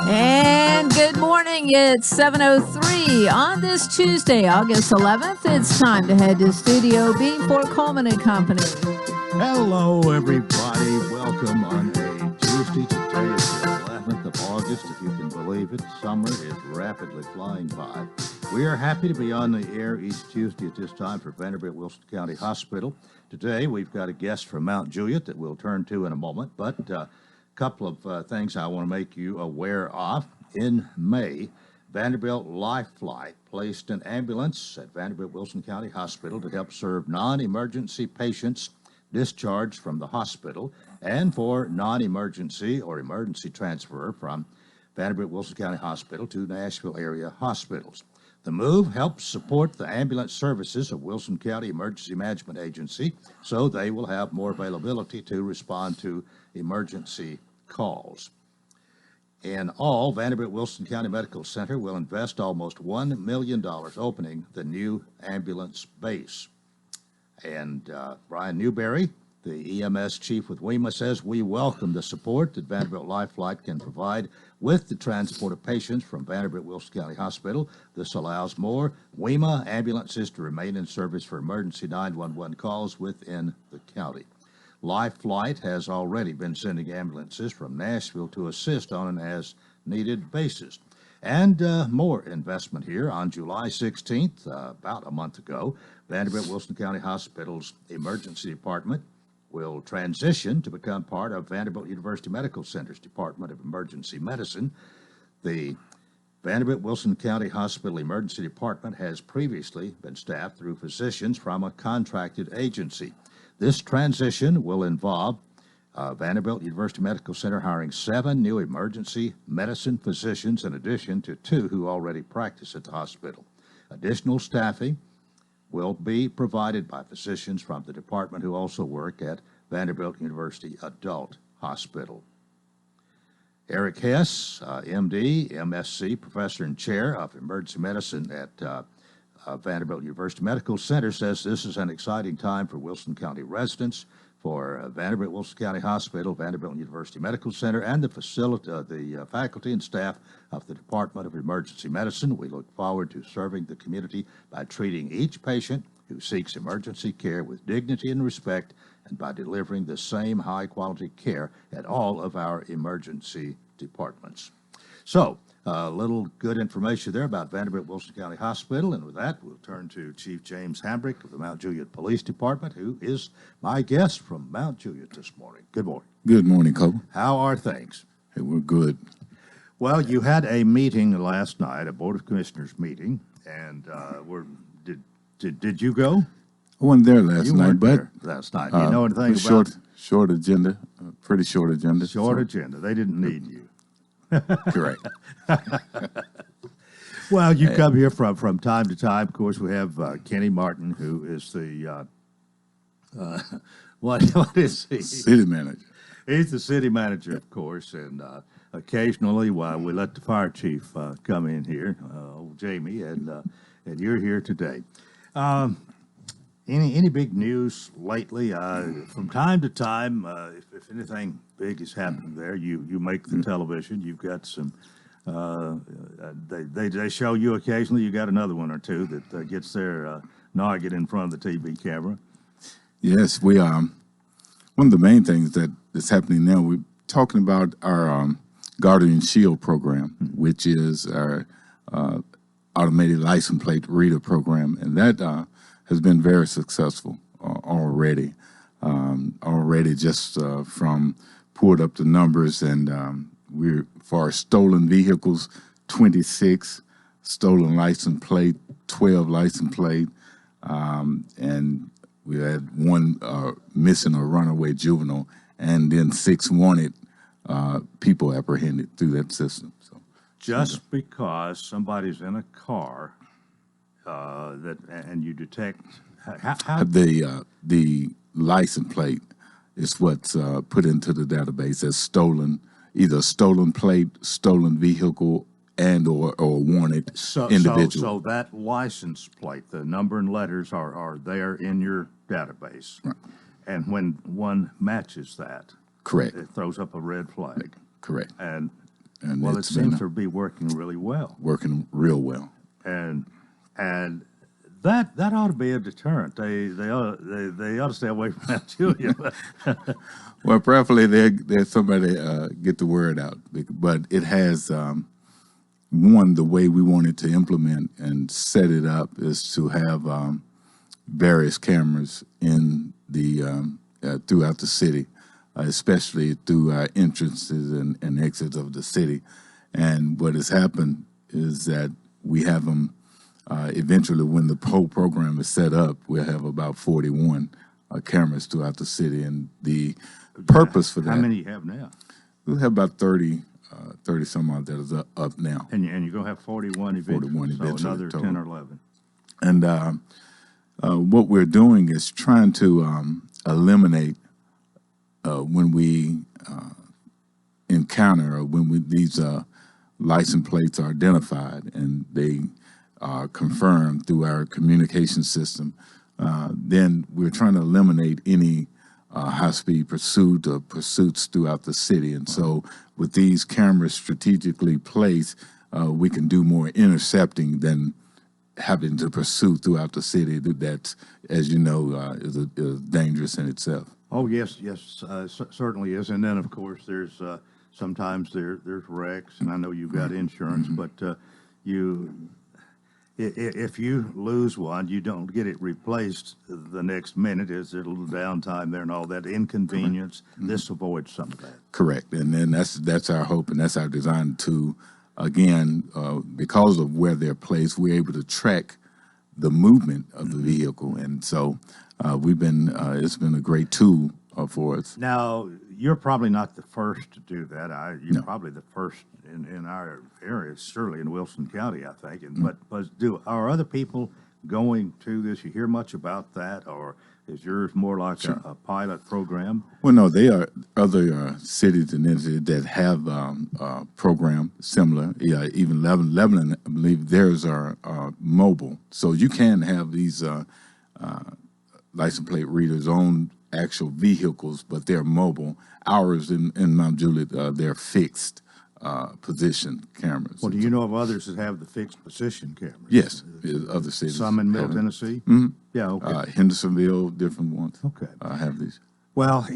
And good morning. It's 7:03 on this Tuesday, August 11th. It's time to head to Studio B for Coleman and Company. Hello, everybody. Welcome on a Tuesday. Today is the 11th of August. If you can believe it, summer is rapidly flying by. We are happy to be on the air each Tuesday at this time for Vanderbilt Wilson County Hospital. Today, we've got a guest from Mount Juliet that we'll turn to in a moment, but a couple of things I want to make you aware of. In May, Vanderbilt Life Flight placed an ambulance at Vanderbilt Wilson County Hospital to help serve non-emergency patients discharged from the hospital and for non-emergency or emergency transfer from Vanderbilt Wilson County Hospital to Nashville area hospitals. The move helps support the ambulance services of Wilson County Emergency Management Agency, so they will have more availability to respond to emergency calls. In all, Vanderbilt Wilson County Medical Center will invest almost $1 million opening the new ambulance base. And Brian Newberry, the EMS chief with WEMA, says we welcome the support that Vanderbilt Life Flight can provide with the transport of patients from Vanderbilt Wilson County Hospital. This allows more WEMA ambulances to remain in service for emergency 911 calls within the county. Life Flight has already been sending ambulances from Nashville to assist on an as-needed basis. And more investment here. On July 16th, about a month ago, Vanderbilt Wilson County Hospital's emergency department will transition to become part of Vanderbilt University Medical Center's Department of Emergency Medicine. The Vanderbilt Wilson County Hospital Emergency Department has previously been staffed through physicians from a contracted agency. This transition will involve Vanderbilt University Medical Center hiring 7 new emergency medicine physicians in addition to 2 who already practice at the hospital. Additional staffing will be provided by physicians from the department who also work at Vanderbilt University Adult Hospital. Eric Hess, MD, MSc, professor and chair of emergency medicine at Vanderbilt University Medical Center, says this is an exciting time for Wilson County residents, for Vanderbilt Wilson County Hospital, Vanderbilt University Medical Center, and the faculty and staff of the Department of Emergency Medicine. We look forward to serving the community by treating each patient who seeks emergency care with dignity and respect, and by delivering the same high-quality care at all of our emergency departments. So, a little good information there about Vanderbilt Wilson County Hospital, and with that, we'll turn to Chief James Hambrick of the Mount Juliet Police Department, who is my guest from Mount Juliet this morning. Good morning. Good morning, Cole. How are things? Hey, we're good. Well, you had a meeting last night, a Board of Commissioners meeting, and did you go? I wasn't there last You night, weren't but there last night. Do you know anything about short agenda? Pretty short agenda. short agenda? They didn't need you. Correct. Well, you come here from time to time. Of course, we have Kenny Martin, who is the what is he? City manager. He's the city manager, of course, and occasionally, while we let the fire chief come in here, old Jamie, and you're here today. Any big news lately? From time to time, if anything big is happening there, you make the television. You've got some. They show you occasionally. You got another one or two that gets their noggin in front of the TV camera. Yes, we one of the main things that's happening now. We're talking about our Guardian Shield program, which is our automated license plate reader program, and that has been very successful already. Already, just from pulled up the numbers, and we're for stolen vehicles, 26 stolen license plate, 12 license plate, and we had 1 missing or runaway juvenile, and then 6 wanted people apprehended through that system. So, just because somebody's in a car and you detect how the license plate is what's put into the database as stolen, either stolen plate, stolen vehicle, and or wanted individual. So that license plate, the number and letters are there in your database. Right. And when one matches that, Correct. it throws up a red flag. Correct. And and Well, it it's been seems to be working really well, working real well. and and that ought to be a deterrent. They ought to stay away from that, Julia. Well, preferably there's somebody get the word out, but it has one, the way we wanted to implement and set it up is to have various cameras in the throughout the city, especially through our entrances and exits of the city. And what has happened is that we have them eventually, when the whole program is set up, we'll have about 41 cameras throughout the city. And the purpose for that, How many you have now? we'll have about 30 some odd that is up now. And you're going to have 41 eventually. 41 eventually, So another total. 10 or 11. And what we're doing is trying to eliminate when we encounter or when these license plates are identified and they are confirmed through our communication system, then we're trying to eliminate any high-speed pursuit or pursuits throughout the city. And so with these cameras strategically placed, we can do more intercepting than having to pursue throughout the city. That, as you know, is dangerous in itself. Oh, yes, certainly is. And then, of course, there's sometimes there's wrecks, and I know you've got insurance, but if you lose one, you don't get it replaced the next minute. There's a little downtime there and all that inconvenience. This avoids some of that. Correct, and then that's our hope and that's our design to, again, because of where they're placed, we're able to track the movement of the vehicle, and so we've been. It's been a great tool for us. Now, you're probably not the first to do that. You're No. probably the first in our area, surely in Wilson County, I think. And, but are other people going to this? You hear much about that, or is yours more like a pilot program? Well, no, they are other cities and entities that have a program similar. Yeah, even Lebanon, I believe theirs are mobile, so you can have these license plate readers on actual vehicles, but they're mobile. Ours in Mount Juliet, they're fixed position cameras. Well, do you know of others that have the fixed position cameras? Yes, other cities. Some in Middle have it. Tennessee? Yeah, okay. Hendersonville, different ones. Okay. Have these. Well,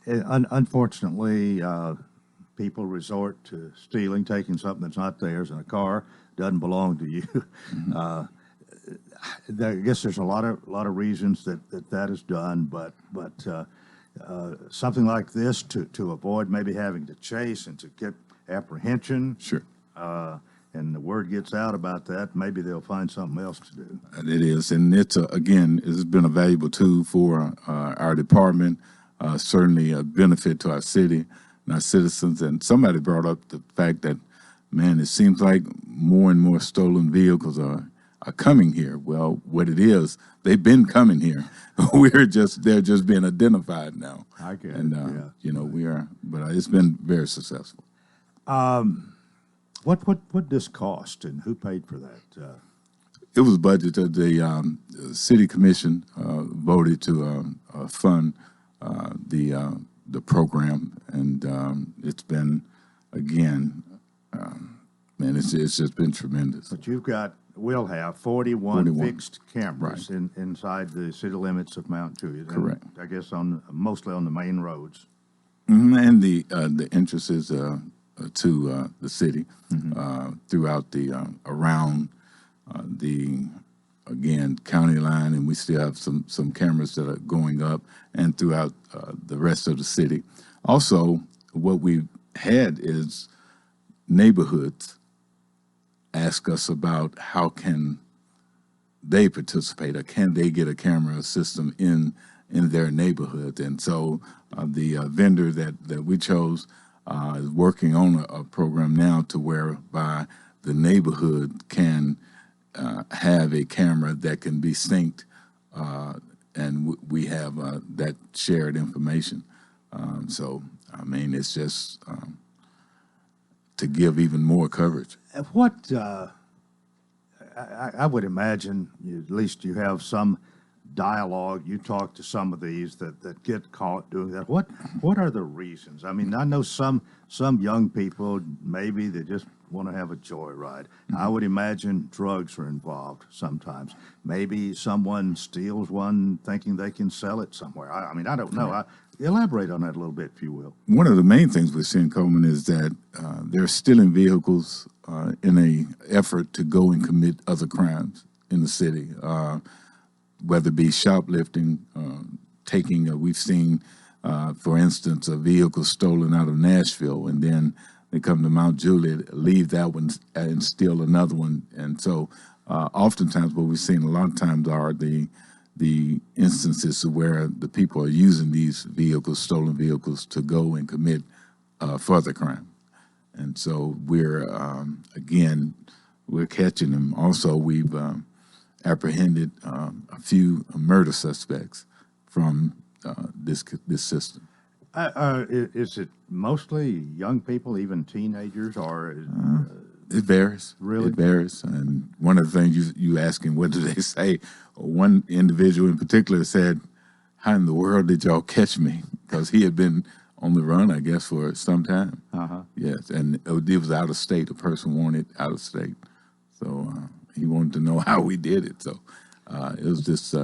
unfortunately, people resort to stealing, taking something that's not theirs in a car, doesn't belong to you. I guess there's a lot of reasons that is done, but something like this to avoid maybe having to chase and to get apprehension. Sure. And the word gets out about that, maybe they'll find something else to do. And it is, and it's again, it's been a valuable tool for our department. Certainly a benefit to our city and our citizens. And somebody brought up the fact that, man, it seems like more and more stolen vehicles are coming here. Well, what it is, they've been coming here. They're just being identified now. I get it. And you know, we are, but it's been very successful. What this cost and who paid for that? It was budgeted. The city commission voted to fund the program, and it's been, again, man, it's just been tremendous. But we'll have 41 fixed cameras Right. inside the city limits of Mount Juliet. Correct. And I guess mostly on the main roads. And the entrances to the city throughout the around the, again, county line, and we still have some cameras that are going up and throughout the rest of the city. Also, what we've had is neighborhoods ask us about how can they participate or can they get a camera system in their neighborhood. And so the vendor that we chose is working on a program now to whereby the neighborhood can have a camera that can be synced, and we have that shared information. So, I mean, it's just to give even more coverage. What I would imagine, at least you have some dialogue, you talk to some of these that get caught doing that. What are the reasons? I mean, I know some young people, maybe they just want to have a joyride. I would imagine drugs are involved sometimes. Maybe someone steals one thinking they can sell it somewhere. I mean, I don't know. Elaborate on that a little bit, if you will. One of the main things we're seeing, Coleman, is that they're stealing vehicles in an effort to go and commit other crimes in the city, whether it be shoplifting, taking. We've seen, for instance, a vehicle stolen out of Nashville, and then they come to Mount Juliet, leave that one, and steal another one. And so, oftentimes, what we've seen a lot of times are the instances where the people are using these vehicles, stolen vehicles, to go and commit further crime. And so we're catching them. Also, we've apprehended a few murder suspects from this system. Is it mostly young people, even teenagers, or? It varies. Really? It varies. And one of the things you asking, what do they say? One individual in particular said, "How in the world did y'all catch me?" Because he had been on the run, I guess, for some time. Yes, and it was out of state. A person wanted out of state. So he wanted to know how we did it. So it was just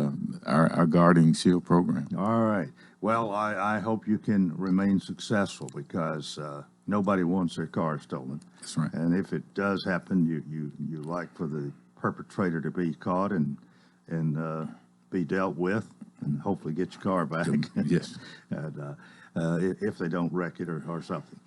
our Guardian Shield program. All right. Well, I hope you can remain successful, because nobody wants their car stolen. That's right. And if it does happen, you like for the perpetrator to be caught and be dealt with, and hopefully get your car back. Yes. And, if they don't wreck it or something.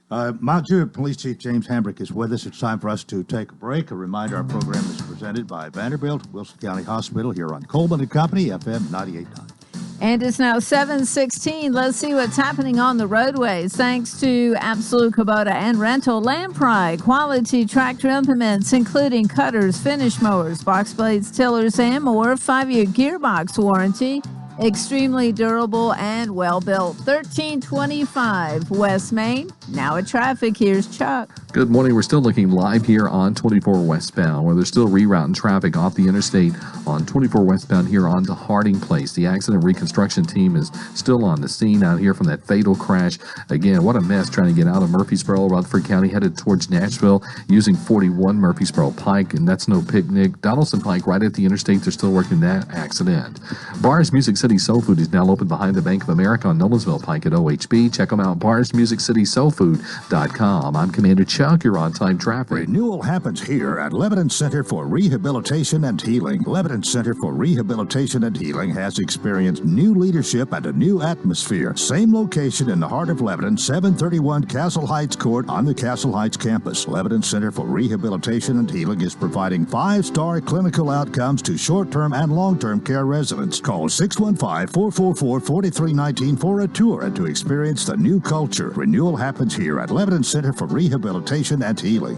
Mount Juliet Police Chief James Hambrick is with us. It's time for us to take a break. A reminder, our program is presented by Vanderbilt, Wilson County Hospital, here on Coleman and Company, FM 98.9. And it's now 7:16. Let's see what's happening on the roadways. Thanks to Absolute Kubota and Rental Lamprey, quality tractor implements, including cutters, finish mowers, box blades, tillers, and more. 5-year gearbox warranty. Extremely durable and well built. 1325 West Main. Now at traffic, here's Chuck. Good morning. We're still looking live here on 24 westbound, where there's still rerouting traffic off the interstate on 24 westbound here on to Harding Place. The accident reconstruction team is still on the scene out here from that fatal crash. Again, what a mess trying to get out of Murfreesboro, Rutherford County, headed towards Nashville using 41 Murfreesboro Pike, and that's no picnic. Donaldson Pike right at the interstate. They're still working that accident. Bars Music City Soul Food is now open behind the Bank of America on Nolensville Pike at OHB. Check them out, barsmusiccitysoulfood.com. I'm Commander Chuck. You're on time traffic. Renewal happens here at Lebanon Center for Rehabilitation and Healing. Lebanon Center for Rehabilitation and Healing has experienced new leadership and a new atmosphere. Same location in the heart of Lebanon, 731 Castle Heights Court on the Castle Heights campus. Lebanon Center for Rehabilitation and Healing is providing 5-star clinical outcomes to short-term and long-term care residents. Call 615-444-4319 for a tour and to experience the new culture. Renewal happens here at Lebanon Center for Rehabilitation and Healing.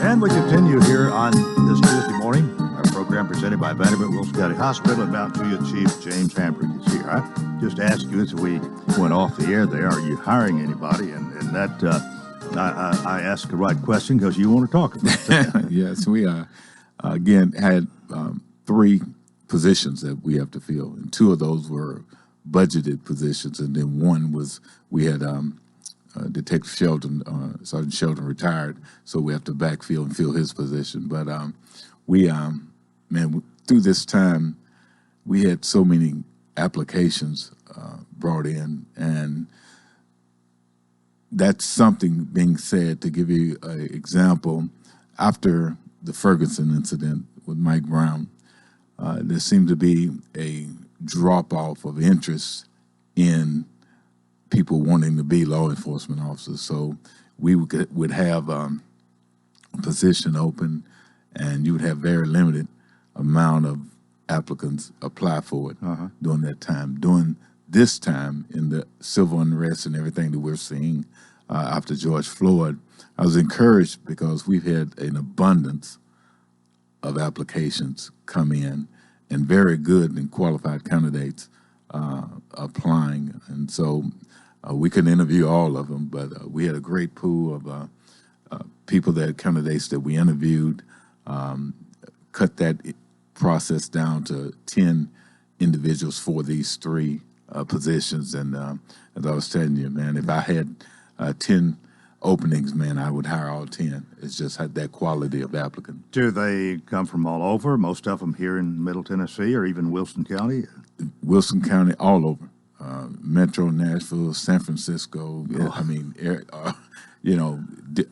And we continue here on this Tuesday morning. Our program presented by Vanderbilt Wilson County Hospital, and Mount Juliet Chief James Hambrick is here. I just asked you as we went off the air there, are you hiring anybody? And that I asked the right question because you want to talk about that. Yes, we again had 3 positions that we have to fill, and 2 of those were budgeted positions, and then one was we had Detective Shelton, Sergeant Shelton retired, so we have to backfill and fill his position. But through this time, we had so many applications brought in, and that's something being said. To give you an example, after the Ferguson incident with Mike Brown, there seemed to be a drop-off of interest in people wanting to be law enforcement officers. So we would have a position open, and you would have very limited amount of applicants apply for it during that time. During this time, in the civil unrest and everything that we're seeing after George Floyd, I was encouraged because we've had an abundance of applications come in, and very good and qualified candidates applying. And so we couldn't interview all of them, but we had a great pool of candidates that we interviewed, cut that process down to 10 individuals for these three positions. And as I was telling you, man, if I had 10 openings, man, I would hire all 10. It's just had that quality of applicant. Do they come from all over? Most of them here in Middle Tennessee or even Wilson County? Wilson County, all over. Metro, Nashville, San Francisco. I mean,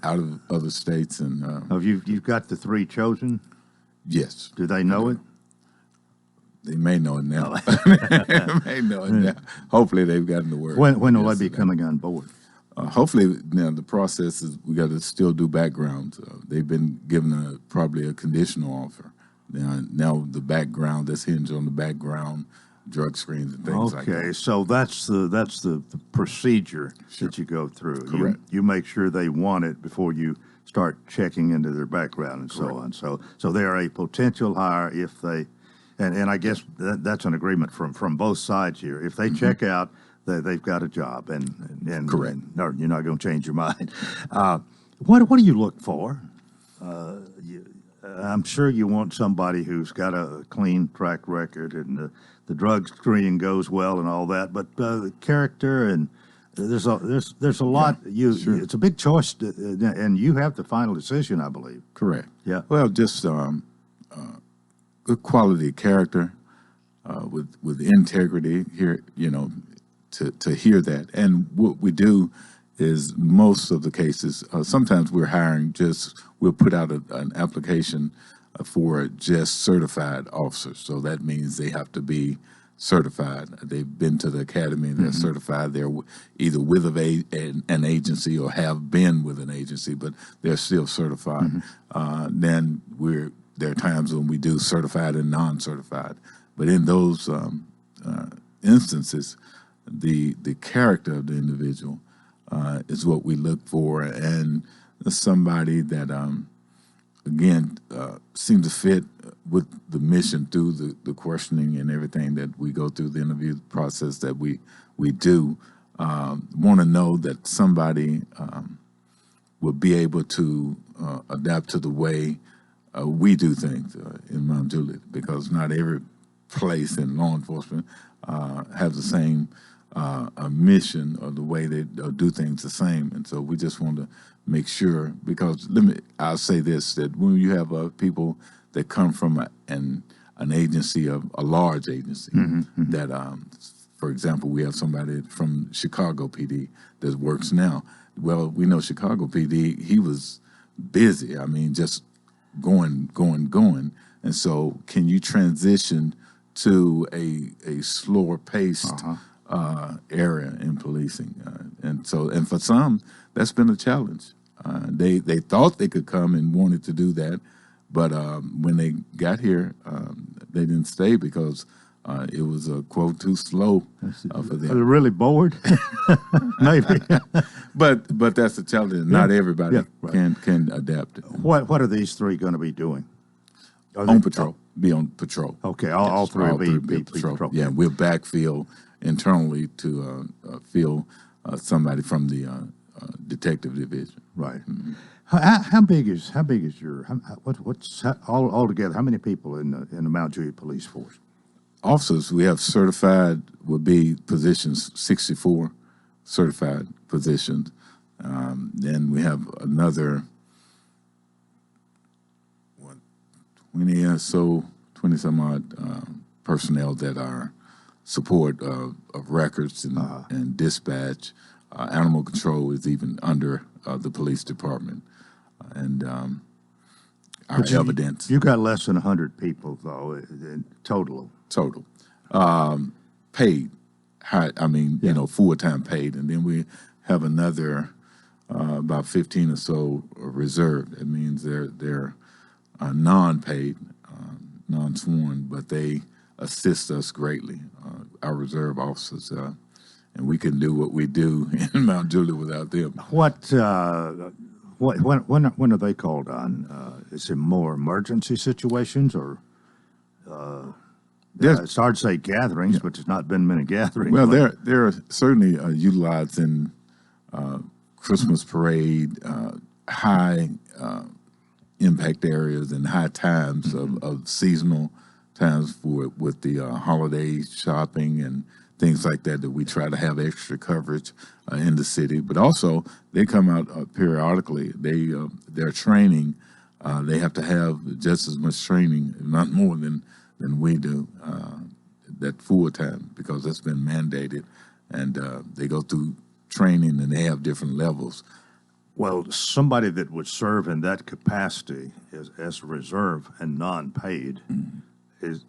out of other states. And You've got the three chosen? yes. Do they know it? They may know it now. May know it now. Hopefully they've gotten the word. When will they be coming on board? Hopefully, now the process is we got to still do backgrounds. They've been given probably a conditional offer. Now the background that's hinged on the background, drug screens and things like that. Okay, so that's the procedure that you go through. Correct. You make sure they want it before you start checking into their background and so on. So they are a potential hire if they, and I guess that's an agreement from both sides here. If they check out, they've got a job, and Correct. And you're not going to change your mind. What do you look for? I'm sure you want somebody who's got a clean track record and the drug screening goes well and all that. But the character and there's a lot. Sure. It's a big choice, and you have the final decision, I believe. Correct. Yeah. Well, just good quality character with integrity here. To hear that, and what we do is most of the cases. Sometimes we'll put out an application for just certified officers. So that means they have to be certified. They've been to the academy and they're certified. They're either with an agency or have been with an agency, but they're still certified. Then there are times when we do certified and non-certified. But in those instances, the character of the individual is what we look for, and somebody that again seems to fit with the mission through the questioning and everything that we go through, the interview process that we do. Want to know that somebody will be able to adapt to the way we do things in Mount Juliet, because not every place in law enforcement have the same mission or the way they do things the same. And so we just want to make sure, because I'll say this, that when you have people that come from an agency, a large agency, that, for example, we have somebody from Chicago PD that works now. Well, we know Chicago PD, he was busy. I mean, just going. And so can you transition to a slower paced area in policing? And for some, that's been a challenge. They thought they could come and wanted to do that, but when they got here, they didn't stay because it was a quote too slow for them. Are they really bored? Maybe. But that's a challenge. Not everybody can adapt. What are these three going to be doing? On patrol. Be on patrol. Okay, all three will be patrol. Yeah, we'll backfill internally to fill somebody from the detective division. Right. How big is your what's all together? How many people in the Mount Juliet Police Force? Officers, we have certified would be positions, 64 certified positions. Then we have another 20 or so, 20 some odd personnel that are support of records and dispatch. Animal control is even under the police department. And our evidence. You got less than 100 people, though, in total. Total. Paid. Full-time paid. And then we have another about 15 or so reserved. It means they're non-paid, non-sworn, but they assist us greatly, our reserve officers. And we can do what we do in Mount Juliet without them. When are they called on? Is it more emergency situations or? It's hard to say gatherings, but there's not been many gatherings. Well, they're certainly utilized in Christmas parade, high impact areas and high times of seasonal times with the holiday shopping and things like that we try to have extra coverage in the city. But also they come out periodically. Their training, they have to have just as much training, if not more than we do, that full time, because that's been mandated. And they go through training and they have different levels. Well, somebody that would serve in that capacity as a reserve and non-paid is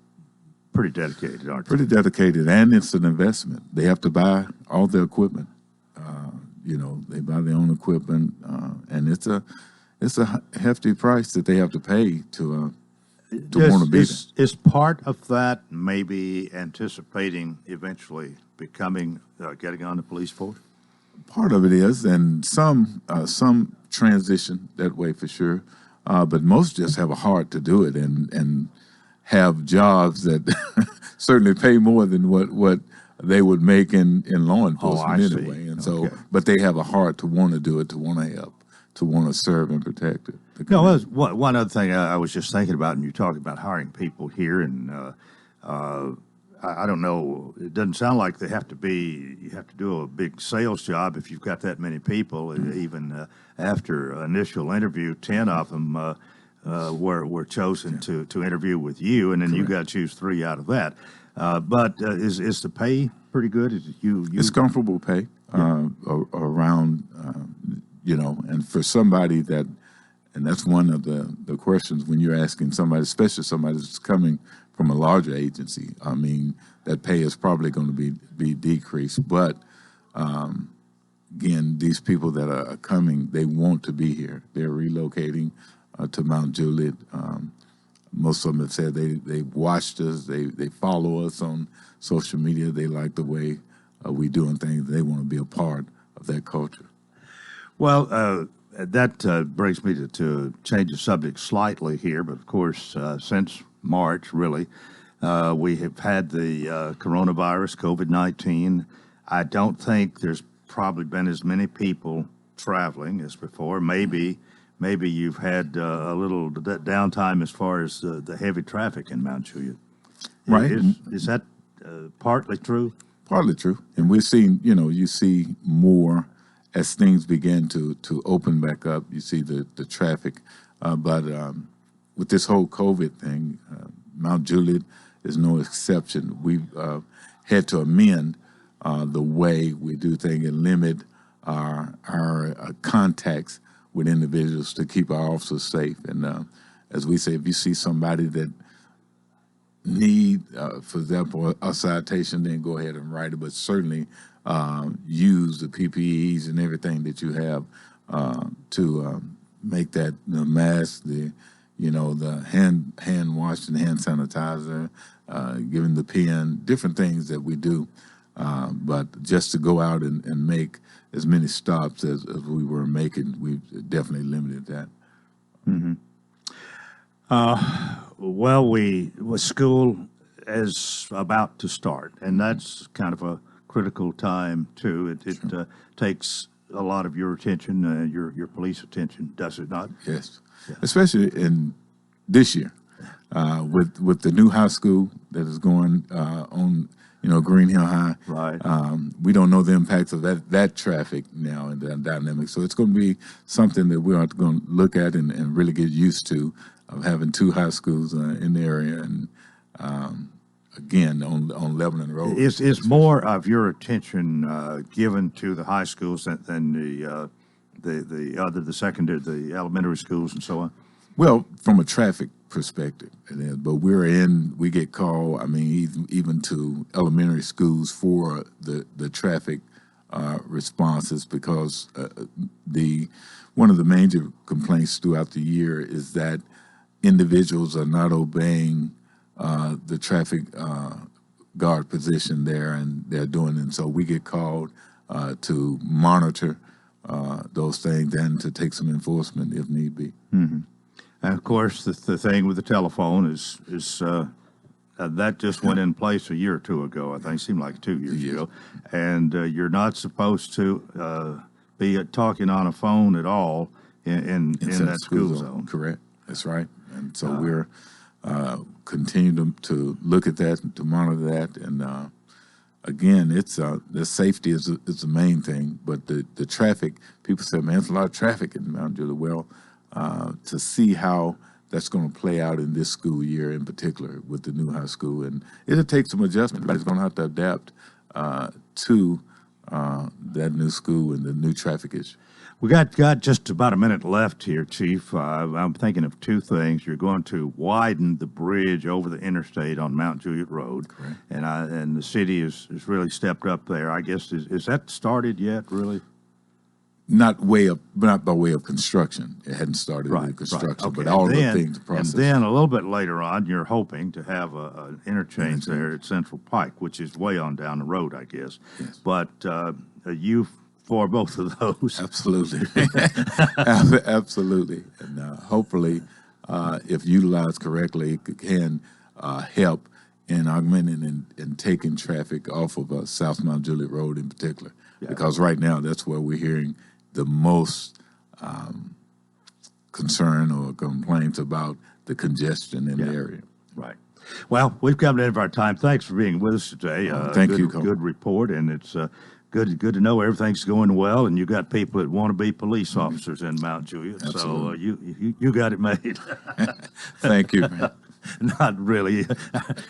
pretty dedicated, aren't they? Pretty dedicated, and it's an investment. They have to buy all the equipment. They buy their own equipment, and it's a hefty price that they have to pay to want to be there. Is part of that maybe anticipating eventually getting on the police force? Part of it is, and some transition that way for sure, but most just have a heart to do it and have jobs that certainly pay more than what they would make in law enforcement anyway. And so, but they have a heart to want to do it, to want to help, to want to serve and protect it. No, one other thing I was just thinking about, and you talking about hiring people here, and I don't know. It doesn't sound like you have to do a big sales job if you've got that many people. Even after initial interview, 10 of them were chosen to interview with you, and then you got to choose 3 out of that. But is the pay pretty good? It's comfortable pay around, and for somebody that, and that's one of the questions when you're asking somebody, especially somebody that's coming from a larger agency. I mean, that pay is probably going to be decreased. But again, these people that are coming, they want to be here. They're relocating to Mount Juliet. Most of them have said they watched us. They follow us on social media. They like the way we doing things. They want to be a part of that culture. Well, that brings me to change the subject slightly here. But of course, since March, really, we have had the coronavirus, COVID-19. I don't think there's probably been as many people traveling as before. Maybe you've had a little downtime as far as the heavy traffic in Mount Juliet. Right. Is that partly true? Partly true. And we're seeing, you see more as things begin to open back up. You see the traffic. But with this whole COVID thing, Mount Juliet is no exception. We've had to amend the way we do things and limit our contacts with individuals to keep our officers safe. And as we say, if you see somebody that need, for example, a citation, then go ahead and write it. But certainly use the PPEs and everything that you have to make that the mask, the hand wash and hand sanitizer, giving the pen, different things that we do. But just to go out and make as many stops as we were making, we've definitely limited that. Mm-hmm. Well, school is about to start, and that's kind of a critical time too. It takes a lot of your attention, your police attention, does it not? Yes, especially in this year with the new high school that is going on. Green Hill High. Right. We don't know the impacts of that traffic now and that dynamic. So it's going to be something that we're going to look at and really get used to, of having 2 high schools in the area, and again on Lebanon Road. Is more of your attention given to the high schools than the secondary, the elementary schools and so on? Well, from a traffic perspective, it is. But we get called, even to elementary schools for the traffic responses, because one of the major complaints throughout the year is that individuals are not obeying the traffic guard position there, and they're doing it. And so we get called to monitor those things and to take some enforcement if need be. Mm-hmm. And of course, the thing with the telephone is that just went in place a year or 2 ago. I think it seemed like 2 years ago. And you're not supposed to be talking on a phone at all in that school zone. Correct. That's right. And so we're continue to look at that, to monitor that, and again, it's the safety is the main thing. But the traffic, people say, man, there's a lot of traffic in Mount Juliet. Well, to see how that's going to play out in this school year in particular with the new high school, and it'll take some adjustment. Everybody's going to have to adapt to that new school and the new traffic issue. We got just about a minute left here, Chief. I'm thinking of two things. You're going to widen the bridge over the interstate on Mount Juliet Road. Correct. And the city has really stepped up there. I guess, is that started yet, really? Not by way of construction. It hadn't started with construction, Okay. but all and then, the things, the process. And then a little bit later on, you're hoping to have an interchange there at Central Pike, which is way on down the road, I guess. Yes. But you for both of those. Absolutely. Absolutely. And hopefully, if utilized correctly, it can help in augmenting and taking traffic off of South Mount Juliet Road in particular. Yeah. Because right now, that's where we're hearing the most concern or complaints about the congestion in the area. Right. Well, we've come to the end of our time. Thanks for being with us today. Thank you, Coleman. Good report, and it's good to know everything's going well, and you got people that want to be police officers in Mount Juliet. Absolutely. So you got it made. Thank you, man. Not really.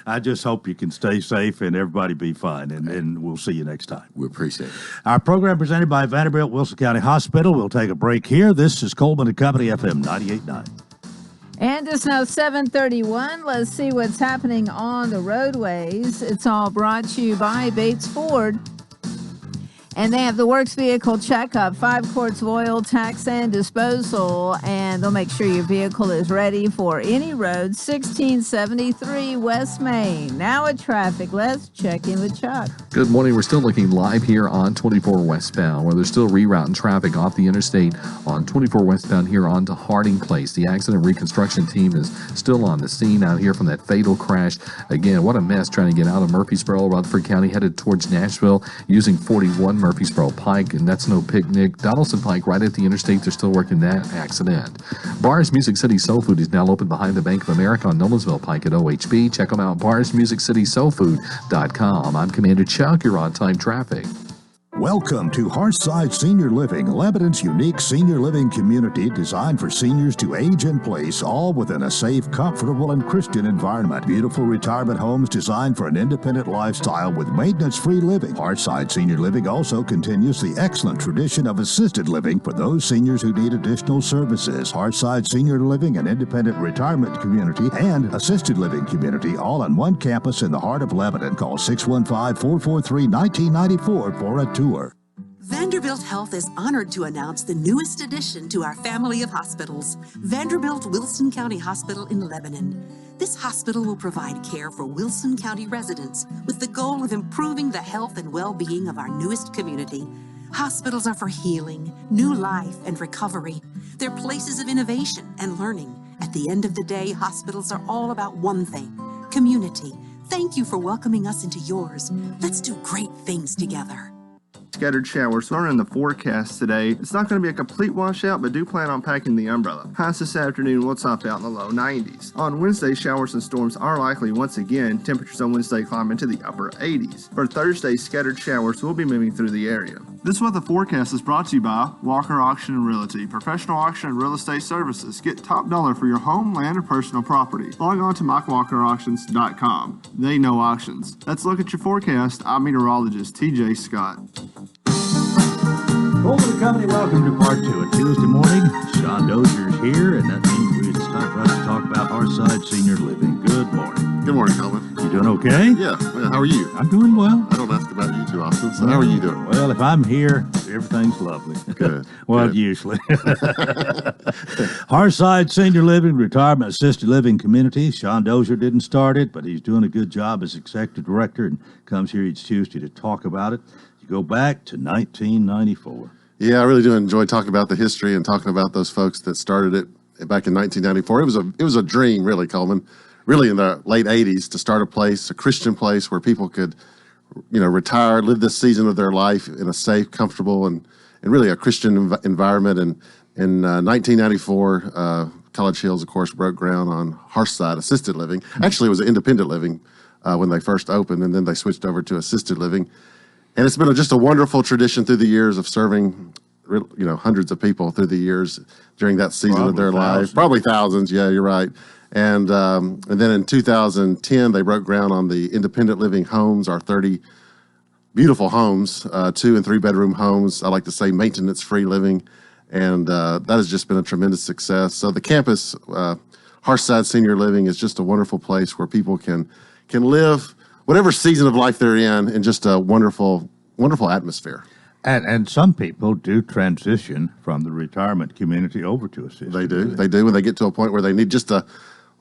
I just hope you can stay safe and everybody be fine, and we'll see you next time. We appreciate it. Our program presented by Vanderbilt Wilson County Hospital. We'll take a break here. This is Coleman and Company, FM 98.9. And it's now 7:31. Let's see what's happening on the roadways. It's all brought to you by Bates Ford. And they have the Works Vehicle Checkup, 5 quarts of oil, tax and disposal, and they'll make sure your vehicle is ready for any road. 1673 West Main. Now at traffic, let's check in with Chuck. Good morning. We're still looking live here on 24 westbound, where there's still rerouting traffic off the interstate on 24 westbound here onto Harding Place. The accident reconstruction team is still on the scene out here from that fatal crash. Again, what a mess trying to get out of Murfreesboro, Rutherford County, headed towards Nashville using 41 Murfreesboro Pike, and that's no picnic. Donaldson Pike right at the interstate. They're still working that accident. Bars Music City Soul Food is now open behind the Bank of America on Nolensville Pike at OHB. Check them out, barsmusiccitysoulfood.com. I'm Commander Chuck. You're on time traffic. Welcome to Hearthside Senior Living, Lebanon's unique senior living community designed for seniors to age in place, all within a safe, comfortable, and Christian environment. Beautiful retirement homes designed for an independent lifestyle with maintenance-free living. Hearthside Senior Living also continues the excellent tradition of assisted living for those seniors who need additional services. Hearthside Senior Living, an independent retirement community and assisted living community, all on one campus in the heart of Lebanon. Call 615-443-1994 for a tour. Vanderbilt Health is honored to announce the newest addition to our family of hospitals, Vanderbilt Wilson County Hospital in Lebanon. This hospital will provide care for Wilson County residents with the goal of improving the health and well-being of our newest community. Hospitals are for healing, new life, and recovery. They're places of innovation and learning. At the end of the day, hospitals are all about one thing: community. Thank you for welcoming us into yours. Let's do great things together. Scattered showers are in the forecast today. It's not going to be a complete washout, but do plan on packing the umbrella. Highs this afternoon will top out in the low 90s. On Wednesday, showers and storms are likely once again. Temperatures on Wednesday climb into the upper 80s. For Thursday, scattered showers will be moving through the area. This weather forecast is brought to you by Walker Auction and Realty, professional auction and real estate services. Get top dollar for your home, land, or personal property. Log on to MikeWalkerAuctions.com. They know auctions. Let's look at your forecast. I'm meteorologist TJ Scott. Coleman and Company, welcome to part 2 of Tuesday morning. Sean Dozier's here, and that means it's time for us to talk about Hearthside Senior Living. Good morning. Good morning, Coleman. You doing okay? Yeah. How are you? I'm doing well. I don't ask about you too often, so how are you doing? Well, if I'm here, everything's lovely. Good. Well, Good. usually. Hearthside Senior Living, Retirement Assisted Living Community. Sean Dozier didn't start it, but he's doing a good job as Executive Director and comes here each Tuesday to talk about it. You go back to 1994. Yeah, I really do enjoy talking about the history and talking about those folks that started it back in 1994. It was a dream, really, Coleman, really in the late 80s to start a place, a Christian place where people could, retire, live this season of their life in a safe, comfortable, and really a Christian environment. And in 1994, College Hills, of course, broke ground on Hearthside Assisted Living. Actually, it was independent living when they first opened, and then they switched over to assisted living. And it's been just a wonderful tradition through the years of serving, hundreds of people through the years during that season of their life. Probably thousands. Yeah, you're right. And then in 2010, they broke ground on the independent living homes, our 30 beautiful homes, 2 and 3 bedroom homes. I like to say maintenance-free living. And that has just been a tremendous success. So the campus, Hearthside Senior Living, is just a wonderful place where people can live whatever season of life they're in just a wonderful, wonderful atmosphere. And some people do transition from the retirement community over to assisted. They do. They do when they get to a point where they need just a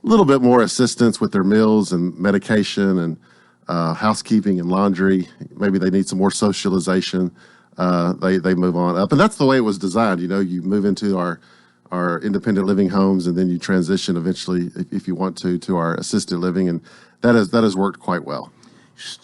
little bit more assistance with their meals and medication and housekeeping and laundry. Maybe they need some more socialization. They move on up. And that's the way it was designed. You move into our independent living homes, and then you transition eventually, if you want to our assisted living. And that has worked quite well.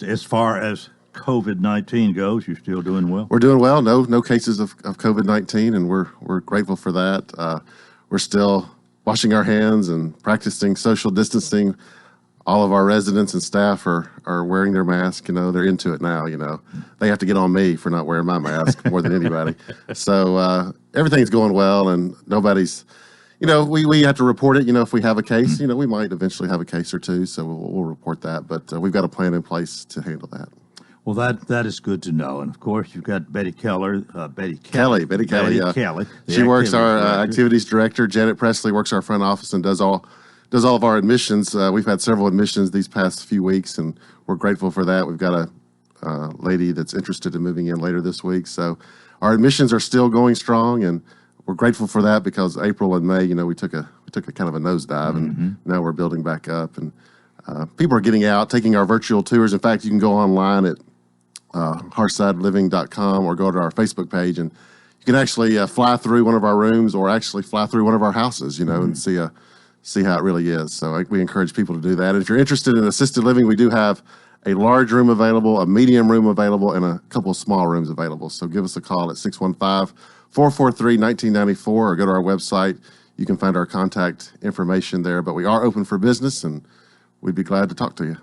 As far as COVID-19 goes, you're still doing well? We're doing well. No cases of COVID-19, and we're grateful for that. We're still washing our hands and practicing social distancing. All of our residents and staff are wearing their mask. They're into it now. They have to get on me for not wearing my mask more than anybody. So everything's going well, and nobody's. We have to report it. If we have a case, we might eventually have a case or two. So we'll report that. But we've got a plan in place to handle that. Well, that is good to know. And of course, you've got Betty Kelly. Betty Kelly. She works our activities director. Janet Presley works our front office and does all of our admissions. We've had several admissions these past few weeks, and we're grateful for that. We've got a lady that's interested in moving in later this week. So our admissions are still going strong, and we're grateful for that because April and May, we took a kind of a nosedive, and now we're building back up. And people are getting out, taking our virtual tours. In fact, you can go online at hearthsideliving.com or go to our Facebook page, and you can actually fly through one of our rooms or actually fly through one of our houses, and see how it really is. So we encourage people to do that. And if you're interested in assisted living, we do have a large room available, a medium room available, and a couple of small rooms available. So give us a call at 615-443-1994 or go to our website. You can find our contact information there. But we are open for business, and we'd be glad to talk to you.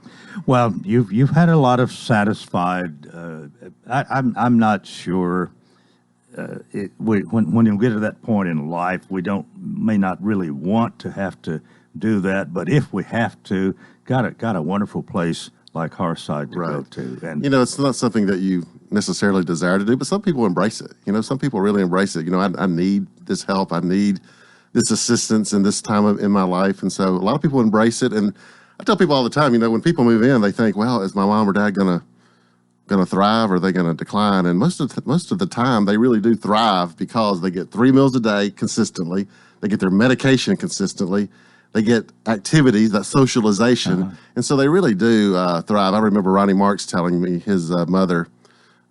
Well, you've had a lot of satisfied. I'm not sure. When you get to that point in life, we may not really want to have to do that, but if we have to, got a wonderful place like Hearthside to go to. And it's not something that you necessarily desire to do, but some people embrace it. Some people really embrace it. I need this help. I need this assistance in this time in my life, and so a lot of people embrace it. And I tell people all the time, when people move in, they think, well, is my mom or dad gonna thrive, or are they going to decline? And most of the time, they really do thrive because they get 3 meals a day consistently. They get their medication consistently. They get activities, that socialization, and so they really do thrive. I remember Ronnie Marks telling me his mother,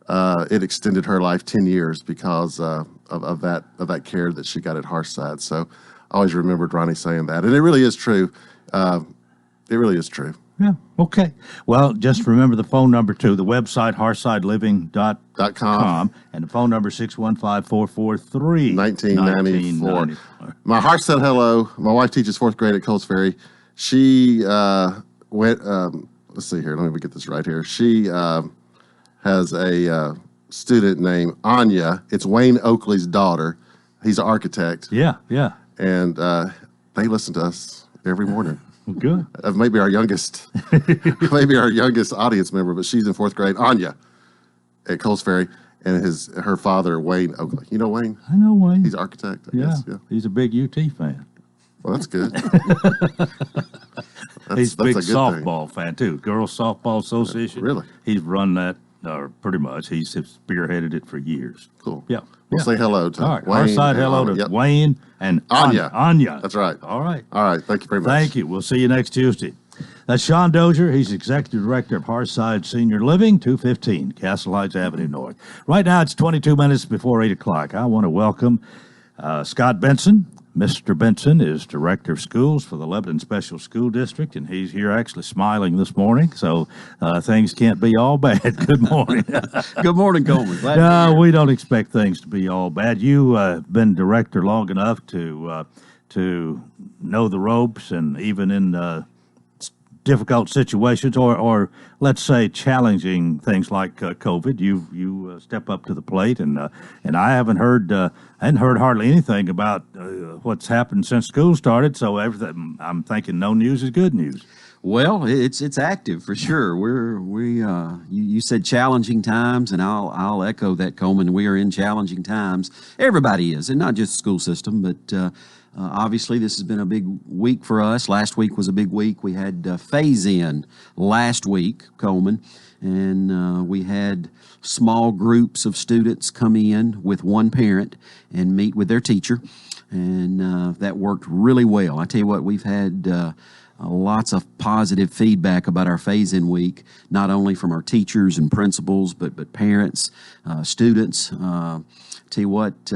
it extended her life 10 years because of that care that she got at Hearthside. So I always remembered Ronnie saying that, and it really is true. It really is true. Yeah. Okay. Well, just remember the phone number too. The website hearthsideliving.com and the phone number 615-443-1994. My heart said hello. My wife teaches 4th grade at Coles Ferry. She went. Let's see here. Let me get this right here. She has a student named Anya. It's Wayne Oakley's daughter. He's an architect. Yeah. And they listen to us every morning. Good. Maybe our youngest audience member, but she's in 4th grade. Anya at Coles Ferry, and her father, Wayne Oakley. You know Wayne? I know Wayne. He's an architect. I guess. Yeah. He's a big UT fan. Well, that's good. He's a big softball fan too. Girls Softball Association. Really? He's run that, pretty much. He's spearheaded it for years. Cool. Yeah. We'll say hello to Wayne. Our side hello to Wayne and Anya. That's right. All right. Thank you very much. Thank you. We'll see you next Tuesday. That's Sean Dozier. He's Executive Director of Hearthside Senior Living, 215 Castle Heights Avenue North. Right now, it's 22 minutes before 8 o'clock. I want to welcome Scott Benson, Mr. Benson is Director of Schools for the Lebanon Special School District, and he's here actually smiling this morning, so things can't be all bad. Good morning. Good morning, Coleman. Glad to be No, here. we don't expect things to be all bad. You have been director long enough to know the ropes, and even in difficult situations, or let's say challenging things like COVID, you step up to the plate, and I haven't heard hardly anything about what's happened since school started. So everything, I'm thinking, no news is good news. Well, it's active for sure. You said challenging times, and I'll echo that, Coleman. We are in challenging times. Everybody is, and not just the school system, but obviously this has been a big week for us. Last week was a big week. We had phase-in last week, Coleman, and we had small groups of students come in with one parent and meet with their teacher, and that worked really well. I tell you what, we've had lots of positive feedback about our phase-in week, not only from our teachers and principals, but parents, students. Tell you what,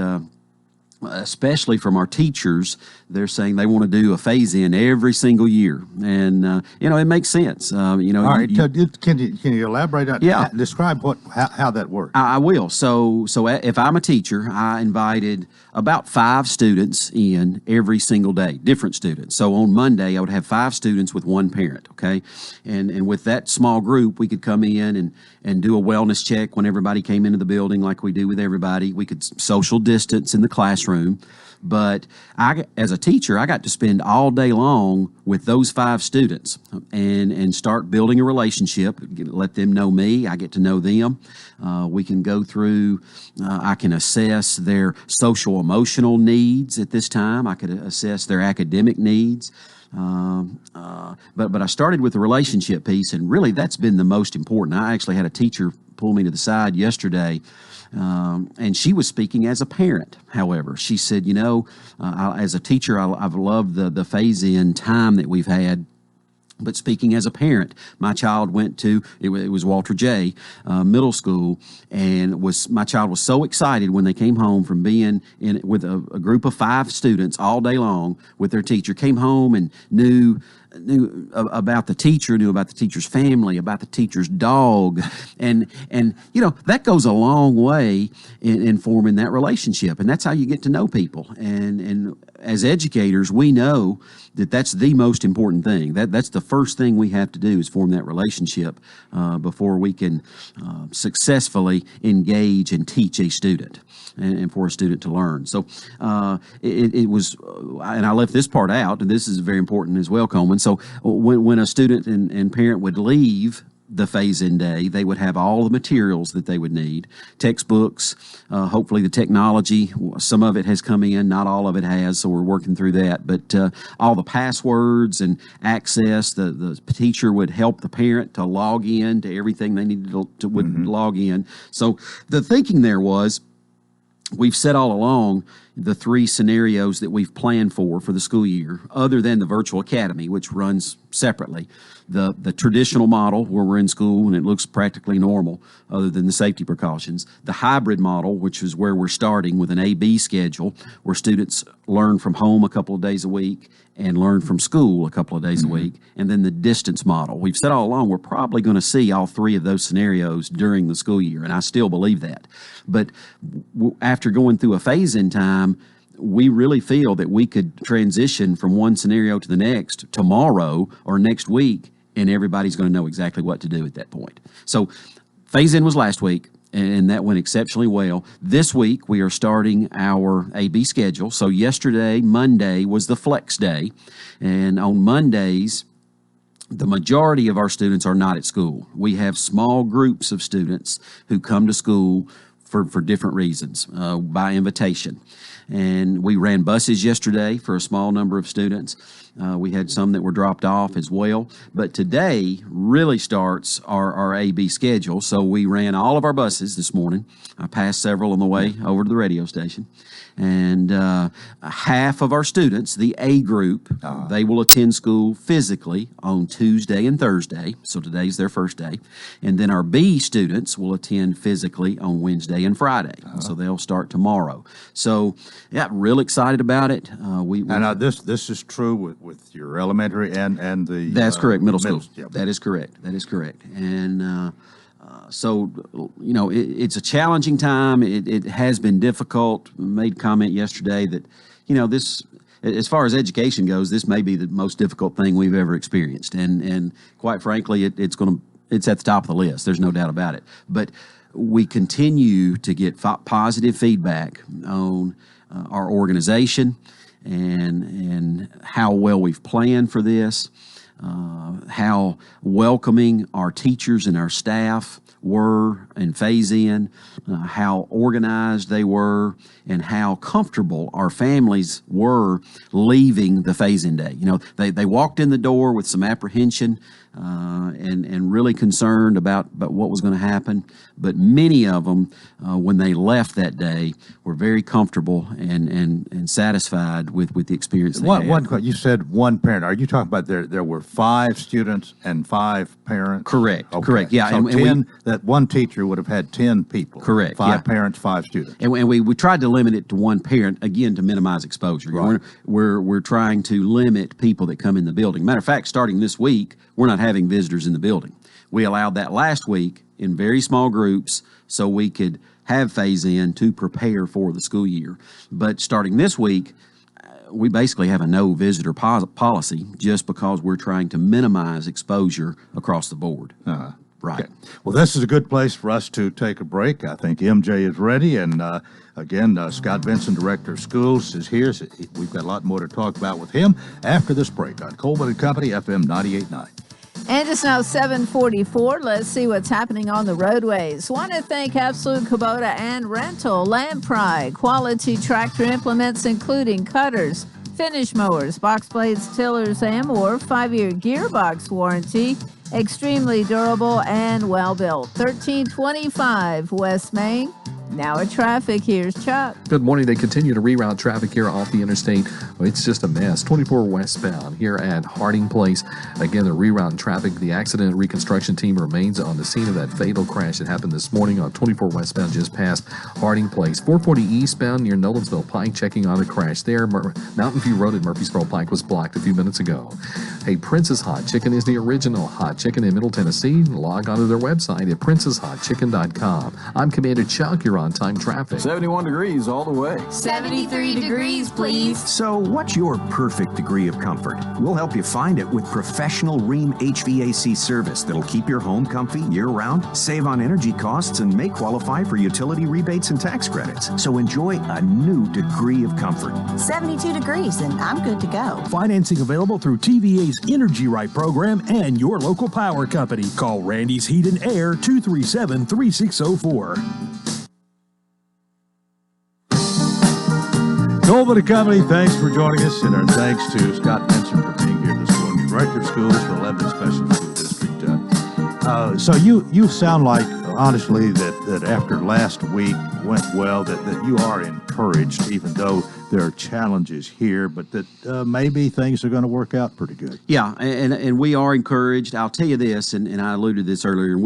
especially from our teachers, they're saying they want to do a phase-in every single year, and it makes sense. All right, can you elaborate on? Yeah. Describe how that works. I will. So if I'm a teacher, I invited about 5 students in every single day, different students. So on Monday, I would have 5 students with one parent, okay? And with that small group, we could come in and do a wellness check when everybody came into the building, like we do with everybody. We could social distance in the classroom. But as a teacher, I got to spend all day long with those 5 students and start building a relationship, let them know me, I get to know them. We can go through, I can assess their social emotional needs at this time. I could assess their academic needs. But I started with the relationship piece, and really that's been the most important. I actually had a teacher pull me to the side yesterday, and she was speaking as a parent. However, she said, as a teacher, I've loved the phase-in time that we've had. But speaking as a parent, my child went to, it was Walter J. Middle School, and my child was so excited when they came home from being in with a group of 5 students all day long with their teacher, came home and knew about the teacher, knew about the teacher's family, about the teacher's dog, and that goes a long way in forming that relationship, and that's how you get to know people. And as educators, we know that that's the most important thing. That's the first thing we have to do is form that relationship before we can successfully engage and teach a student and for a student to learn. So it was, and I left this part out, and this is very important as well, Coleman. So when a student and parent would leave the phase-in day, they would have all the materials that they would need, textbooks, hopefully the technology. Some of it has come in, not all of it has, so we're working through that. But all the passwords and access, the teacher would help the parent to log in to everything they needed to log in. So the thinking there was, we've said all along the 3 scenarios that we've planned for the school year, other than the virtual academy, which runs separately. The traditional model where we're in school and it looks practically normal, other than the safety precautions. The hybrid model, which is where we're starting with an A-B schedule, where students learn from home a couple of days a week and learn from school a couple of days a week. And then the distance model. We've said all along we're probably going to see all 3 of those scenarios during the school year, and I still believe that. But after going through a phase-in time, we really feel that we could transition from one scenario to the next tomorrow or next week, and everybody's going to know exactly what to do at that point. So phase-in was last week, and that went exceptionally well. This week, we are starting our A-B schedule. So yesterday, Monday, was the flex day, and on Mondays, the majority of our students are not at school. We have small groups of students who come to school for different reasons, by invitation. And we ran buses yesterday for a small number of students. We had some that were dropped off as well. But today really starts our A-B schedule. So we ran all of our buses this morning. I passed several on the way over to the radio station. And half of our students, the A group, they will attend school physically on Tuesday and Thursday. So today's their first day. And then our B students will attend physically on Wednesday and Friday. So they'll start tomorrow. So, yeah, real excited about it. This is true with your elementary and the... That's correct, middle school. Yep. That is correct. And so, it's a challenging time. It has been difficult. I made comment yesterday that, this, as far as education goes, this may be the most difficult thing we've ever experienced. And quite frankly, it's at the top of the list. There's no doubt about it. But we continue to get positive feedback on our organization and how well we've planned for this, how welcoming our teachers and our staff were in phase-in, how organized they were, and how comfortable our families were leaving the phase-in day. They walked in the door with some apprehension and really concerned about what was going to happen. But many of them, when they left that day, were very comfortable and satisfied with the experience they had. You said one parent. Are you talking about there were 5 students and 5 parents? Correct. Okay. Correct. Yeah. So 10, that one teacher would have had 10 people. Correct. 5 parents, 5 students. And we tried to limit it to one parent, again, to minimize exposure. Right. We're trying to limit people that come in the building. Matter of fact, starting this week, we're not having visitors in the building. We allowed that last week in very small groups so we could have phase-in to prepare for the school year. But starting this week, we basically have a no visitor policy just because we're trying to minimize exposure across the board. Right. Okay. Well, this is a good place for us to take a break. I think MJ is ready. And again, Scott Benson, Director of Schools, is here. So we've got a lot more to talk about with him after this break on Coleman and Company, FM 98.9. And it's now 7:44. Let's see what's happening on the roadways. Want to thank Absolute Kubota and Rental, Lamprey, quality tractor implements including cutters, finish mowers, box blades, tillers, and more. 5-year gearbox warranty. Extremely durable and well-built. 1325 West Main. Now at traffic, here's Chuck. Good morning. They continue to reroute traffic here off the interstate. It's just a mess. 24 westbound here at Harding Place. Again, they're rerouting traffic. The accident reconstruction team remains on the scene of that fatal crash that happened this morning on 24 westbound just past Harding Place. 440 eastbound near Nolensville Pike, checking on a crash there. Mountain View Road at Murfreesboro Pike was blocked a few minutes ago. Hey, Prince's Hot Chicken is the original hot chicken in Middle Tennessee. Log on to their website at princeshotchicken.com. I'm Commander Chuck. You're on time traffic. 71 degrees all the way. 73 degrees, please. So what's your perfect degree of comfort? We'll help you find it with professional Rheem HVAC service that'll keep your home comfy year-round, save on energy costs, and may qualify for utility rebates and tax credits. So enjoy a new degree of comfort. 72 degrees, and I'm good to go. Financing available through TVA's Energy Right program and your local power company. Call Randy's Heat and Air 237-3604. Coleman and Company, thanks for joining us, and our thanks to Scott Benson for being here this morning, Director of Schools for Lebanon Special School District. So you sound like, honestly, that after last week went well, that you are encouraged, even though there are challenges here, but that maybe things are going to work out pretty good. Yeah, and we are encouraged. I'll tell you this, and I alluded to this earlier, and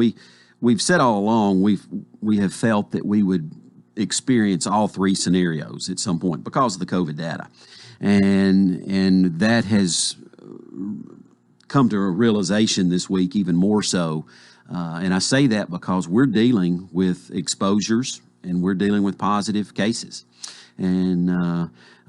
we've said all along we have felt that we would experience all 3 scenarios at some point because of the COVID data. And that has come to a realization this week even more so. And I say that because we're dealing with exposures and we're dealing with positive cases. And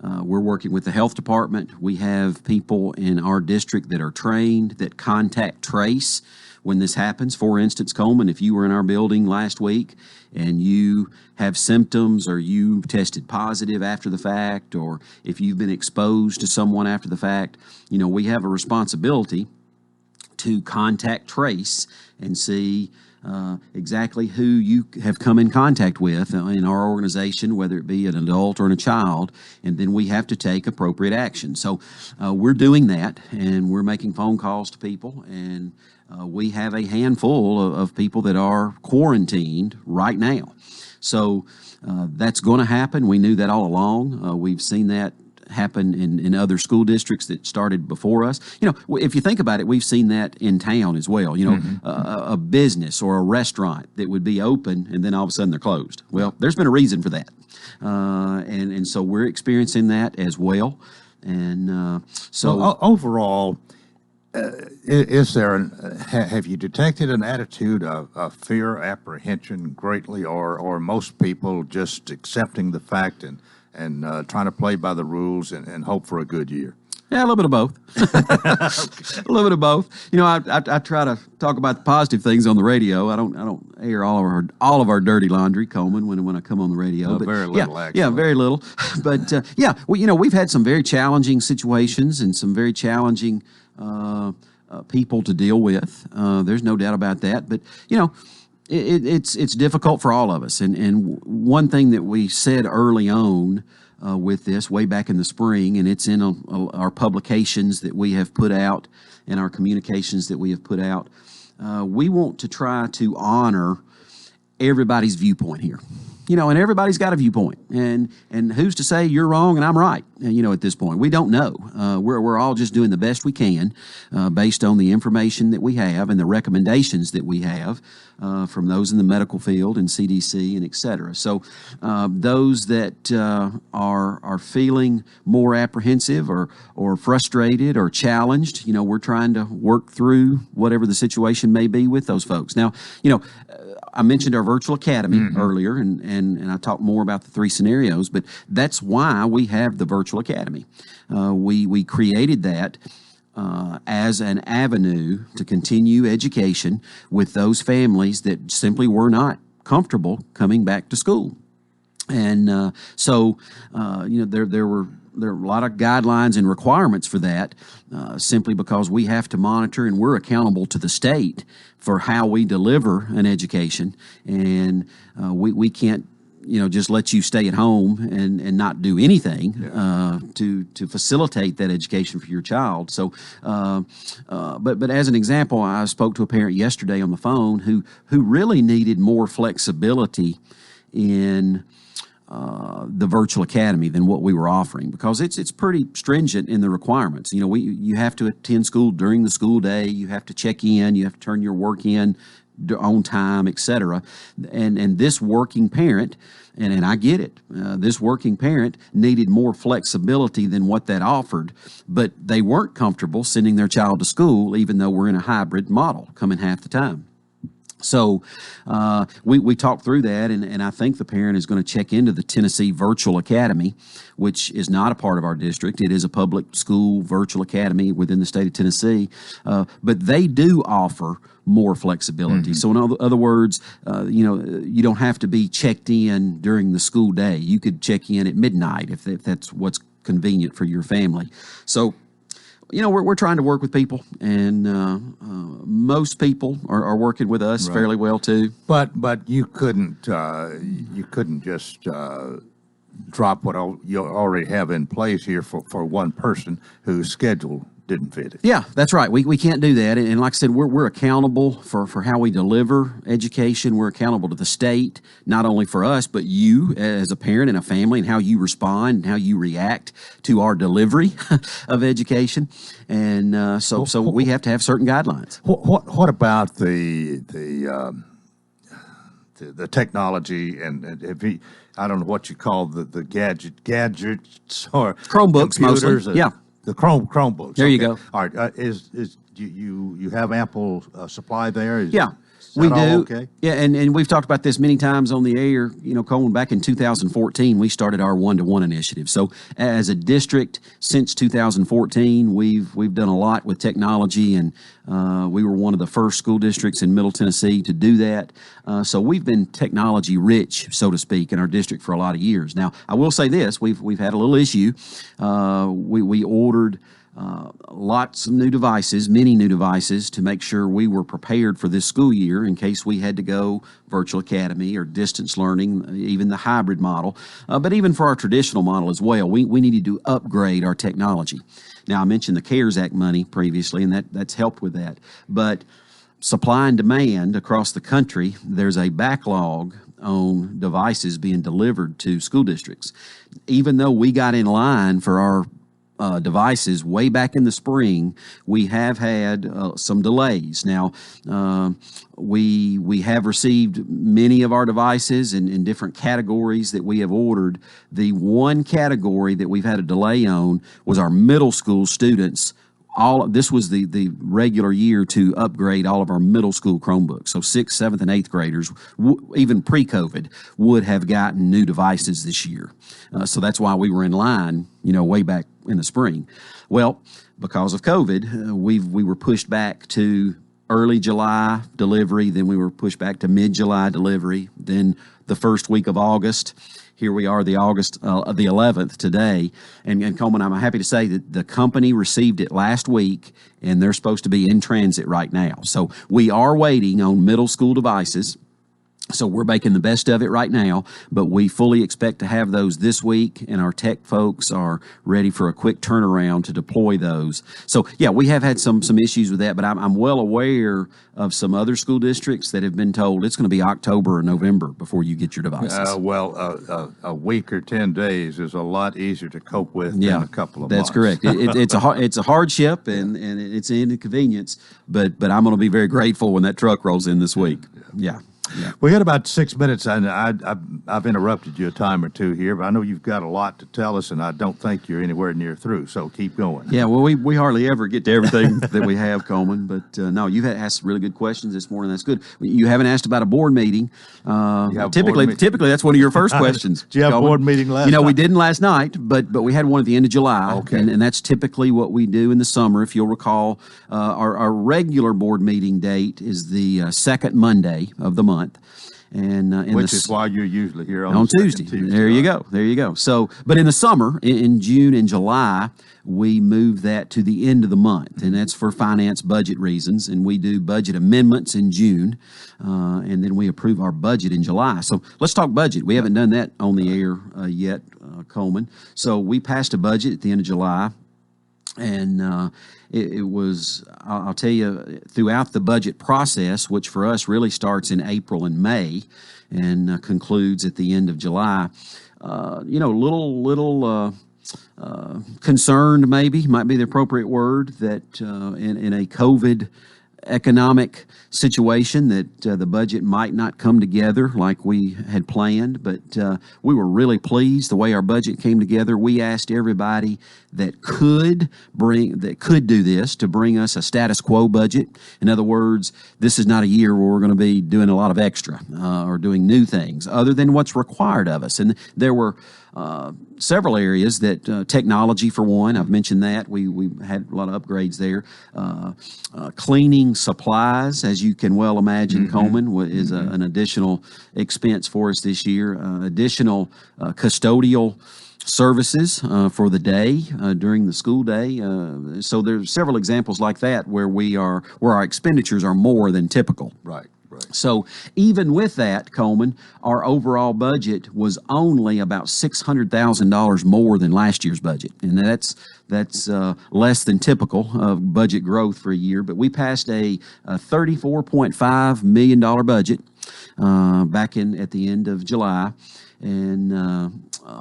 we're working with the health department. We have people in our district that are trained, that contact trace when this happens. For instance, Coleman, if you were in our building last week and you have symptoms or you tested positive after the fact, or if you've been exposed to someone after the fact, we have a responsibility to contact trace and see exactly who you have come in contact with in our organization, whether it be an adult or a child, and then we have to take appropriate action. So we're doing that, and we're making phone calls to people, and we have a handful of people that are quarantined right now. So that's going to happen. We knew that all along. We've seen that happen in other school districts that started before us. If you think about it, we've seen that in town as well. A business or a restaurant that would be open and then all of a sudden they're closed. Well, there's been a reason for that. And so we're experiencing that as well. And so overall, is there have you detected an attitude of fear, apprehension greatly, or most people just accepting the fact and trying to play by the rules and hope for a good year? Yeah, a little bit of both. A little bit of both. I try to talk about the positive things on the radio. I don't air all of our dirty laundry, Coleman, when I come on the radio. But very little, actually. Yeah, very little. But we've had some very challenging situations and some very challenging people to deal with. There's no doubt about that. But it's difficult for all of us. And one thing that we said early on with this way back in the spring, and it's in our publications that we have put out and our communications that we have put out, we want to try to honor everybody's viewpoint here. And everybody's got a viewpoint, and who's to say you're wrong and I'm right? At this point, we don't know. We're all just doing the best we can based on the information that we have and the recommendations that we have from those in the medical field and CDC and et cetera. So those that are feeling more apprehensive or frustrated or challenged, we're trying to work through whatever the situation may be with those folks. Now, I mentioned our virtual academy earlier, and I talked more about the 3 scenarios, but that's why we have the virtual academy. We created that as an avenue to continue education with those families that simply were not comfortable coming back to school. And so there are a lot of guidelines and requirements for that, simply because we have to monitor and we're accountable to the state for how we deliver an education, and we can't just let you stay at home and not do anything to facilitate that education for your child. So, but as an example, I spoke to a parent yesterday on the phone who really needed more flexibility in the virtual academy than what we were offering, because it's pretty stringent in the requirements. You have to attend school during the school day, you have to check in, you have to turn your work in on time, etc. And this working parent, and I get it, this working parent needed more flexibility than what that offered, but they weren't comfortable sending their child to school, even though we're in a hybrid model, coming half the time. So we talked through that, and I think the parent is going to check into the Tennessee Virtual Academy, which is not a part of our district. It is a public school virtual academy within the state of Tennessee, but they do offer more flexibility. So in other words, you don't have to be checked in during the school day. You could check in at midnight if that's what's convenient for your family. So we're trying to work with people, and most people are working with us fairly well too. But you couldn't just drop what you already have in place here for one person whose schedule didn't fit it. Yeah, that's right. We can't do that. And like I said, we're accountable for how we deliver education. We're accountable to the state, not only for us, but you as a parent and a family, and how you respond and how you react to our delivery of education. And so we have to have certain guidelines. What about the technology and if I don't know what you call the gadgets or Chromebooks computers, mostly. Yeah. The Chromebooks. There you go. All right. Is you have ample supply there? Yeah. We do. Okay? Yeah, and we've talked about this many times on the air. Coleman, back in 2014, we started our one-to-one initiative. So as a district, since 2014, we've done a lot with technology, and we were one of the first school districts in Middle Tennessee to do that. So we've been technology rich, so to speak, in our district for a lot of years. Now, I will say this: we've had a little issue. We ordered lots of new devices, many new devices, to make sure we were prepared for this school year in case we had to go virtual academy or distance learning, even the hybrid model. But even for our traditional model as well, we needed to upgrade our technology. Now, I mentioned the CARES Act money previously, and that's helped with that. But supply and demand across the country, there's a backlog on devices being delivered to school districts. Even though we got in line for our devices way back in the spring, we have had some delays. Now, we have received many of our devices in different categories that we have ordered. The one category that we've had a delay on was our middle school students. This was the regular year to upgrade all of our middle school Chromebooks. So 6th, 7th, and 8th graders, even pre-COVID, would have gotten new devices this year. So that's why we were in line, way back in the spring. Well, because of COVID, we were pushed back to early July delivery. Then we were pushed back to mid-July delivery. Then the first week of August. Here we are, the 11th today. And Coleman, I'm happy to say that the company received it last week, and they're supposed to be in transit right now. So we are waiting on middle school devices. So we're making the best of it right now, but we fully expect to have those this week, and our tech folks are ready for a quick turnaround to deploy those. So, yeah, we have had some issues with that, but I'm well aware of some other school districts that have been told it's going to be October or November before you get your devices. A week or 10 days is a lot easier to cope with than a couple of months. That's correct. It's a hardship and it's an inconvenience, but I'm going to be very grateful when that truck rolls in this week. Yeah. Yeah. We had about 6 minutes, and I've interrupted you a time or two here, but I know you've got a lot to tell us, and I don't think you're anywhere near through, so keep going. Yeah, well, we hardly ever get to everything that we have, Coleman, but no, you've asked really good questions this morning. That's good. You haven't asked about a board meeting. Typically, that's one of your first questions. Did you have a board meeting last night? We didn't last night, but we had one at the end of July, okay. And that's typically what we do in the summer. If you'll recall, our regular board meeting date is the second Monday of the month. And which is why you're usually here on Tuesday. There you go. So, but in the summer, in June and July, we move that to the end of the month, and that's for finance budget reasons. And we do budget amendments in June, and then we approve our budget in July. So let's talk budget. We haven't done that on the air yet, Coleman. So we passed a budget at the end of July. And it was, I'll tell you, throughout the budget process, which for us really starts in April and May and concludes at the end of July, little concerned maybe, might be the appropriate word, that in a COVID economic situation that the budget might not come together like we had planned, but we were really pleased the way our budget came together. We asked everybody that could do this to bring us a status quo budget. In other words, this is not a year where we're going to be doing a lot of extra or doing new things other than what's required of us. And there were several areas that technology, for one, I've mentioned that. We had a lot of upgrades there. Cleaning supplies, as you can well imagine, Coleman, is an additional expense for us this year. Additional custodial services for the day during the school day. So there's several examples like that where our expenditures are more than typical. Right. So even with that, Coleman, our overall budget was only about $600,000 more than last year's budget, and that's less than typical of budget growth for a year. But we passed a $34.5 million budget back at the end of July. And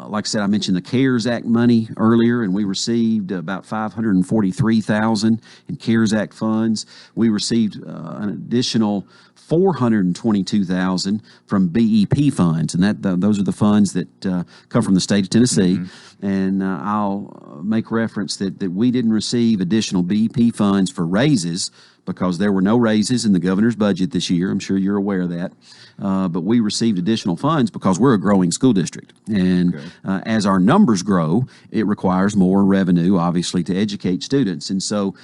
like I said, I mentioned the CARES Act money earlier, and we received about $543,000 in CARES Act funds. We received an additional $422,000 from BEP funds, and those are the funds that come from the state of Tennessee. And I'll make reference that we didn't receive additional BEP funds for raises because there were no raises in the governor's budget this year. I'm sure you're aware of that. But we received additional funds because we're a growing school district. And as our numbers grow, it requires more revenue, obviously, to educate students. And so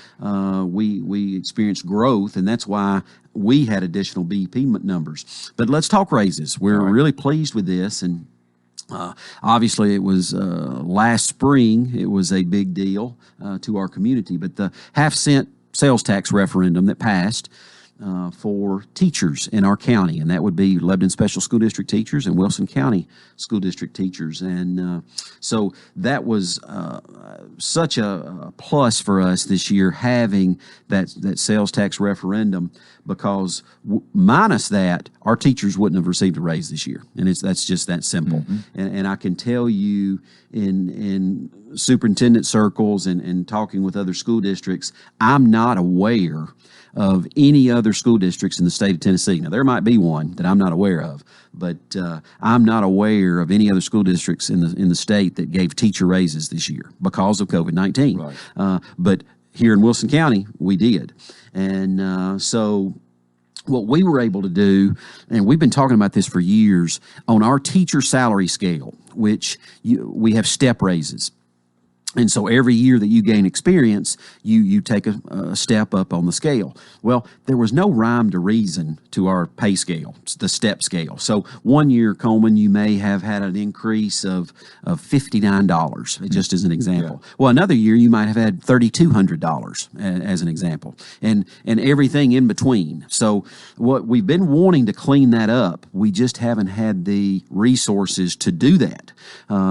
we experienced growth, and that's why we had additional BEP numbers. But let's talk raises. We're really pleased with this. And obviously, it was last spring, it was a big deal to our community. But the half-cent sales tax referendum that passed for teachers in our county, and that would be Lebanon Special School District teachers and Wilson County School District teachers. And so that was such a plus for us this year, having that sales tax referendum, because minus that, our teachers wouldn't have received a raise this year. And that's just that simple. And I can tell you, in superintendent circles and talking with other school districts, I'm not aware of any other school districts in the state of Tennessee. Now, there might be one that I'm not aware of, but I'm not aware of any other school districts in the state that gave teacher raises this year because of COVID-19. Right. But here in Wilson County, we did. And so what we were able to do, and we've been talking about this for years, on our teacher salary scale, which we have step raises. And so every year that you gain experience, you take a step up on the scale. Well, there was no rhyme to reason to our pay scale, the step scale. So one year, Coleman, you may have had an increase of $59, just as an example. Yeah. Well, another year you might have had $3,200 as an example, and everything in between. So what we've been wanting to clean that up, we just haven't had the resources to do that